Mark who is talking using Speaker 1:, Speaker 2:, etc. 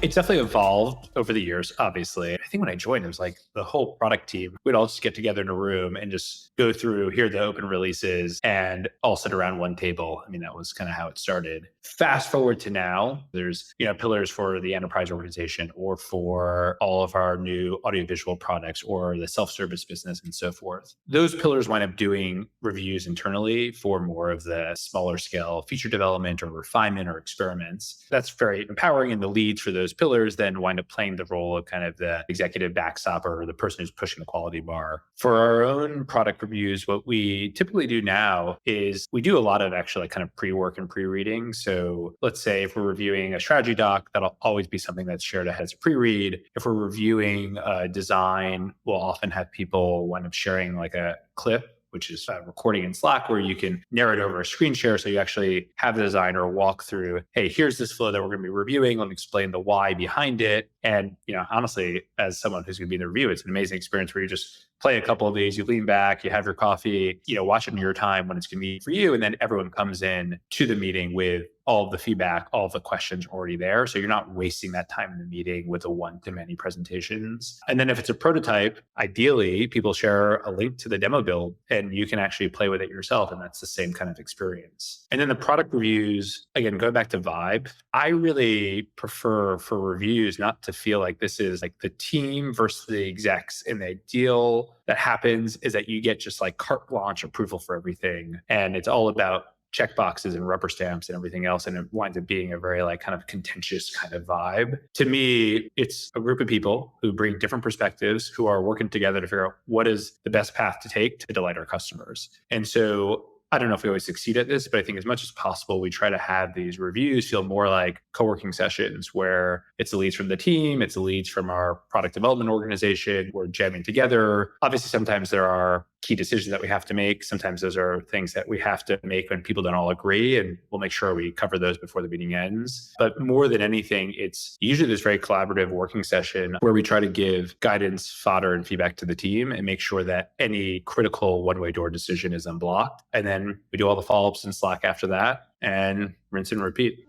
Speaker 1: It's definitely evolved over the years, obviously. I think when I joined, it was like the whole product team, we'd all just get together in a room and just go through, here are the open releases, and all sit around one table. I mean, that was kind of how it started. Fast forward to now, there's, pillars for the enterprise organization or for all of our new audiovisual products or the self-service business and so forth. Those pillars wind up doing reviews internally for more of the smaller scale feature development or refinement or experiments. That's very empowering, and the leads for those pillars then wind up playing the role of kind of the executive backstopper or the person who's pushing the quality bar. For our own product reviews, what we typically do now is we do a lot of actually kind of pre-work and pre-reading. So let's say if we're reviewing a strategy doc, that'll always be something that's shared ahead as a pre-read. If we're reviewing a design, we'll often have people wind up sharing like a clip, which is a recording in Slack where you can narrate over a screen share. So you actually have the designer walk through, hey, here's this flow that we're going to be reviewing. Let me explain the why behind it. And, honestly, as someone who's going to be in the review, it's an amazing experience where you just play a couple of these, you lean back, you have your coffee, watch it in your time when it's convenient for you. And then everyone comes in to the meeting with all of the feedback, all of the questions already there. So you're not wasting that time in the meeting with a one-to-many presentations. And then if it's a prototype, ideally, people share a link to the demo build and you can actually play with it yourself. And that's the same kind of experience. And then the product reviews, again, going back to vibe, I really prefer for reviews not to feel like this is like the team versus the execs. And the ideal that happens is that you get just like carte blanche approval for everything. And it's all about checkboxes and rubber stamps and everything else. And it winds up being a very like kind of contentious kind of vibe. To me, it's a group of people who bring different perspectives, who are working together to figure out what is the best path to take to delight our customers. And so I don't know if we always succeed at this, but I think as much as possible, we try to have these reviews feel more like co-working sessions where it's the leads from the team, it's the leads from our product development organization. We're jamming together. Obviously, sometimes there are key decisions that we have to make. Sometimes those are things that we have to make when people don't all agree, and we'll make sure we cover those before the meeting ends. But more than anything, it's usually this very collaborative working session where we try to give guidance, fodder, and feedback to the team and make sure that any critical one-way door decision is unblocked. And then we do all the follow-ups in Slack after that and rinse and repeat.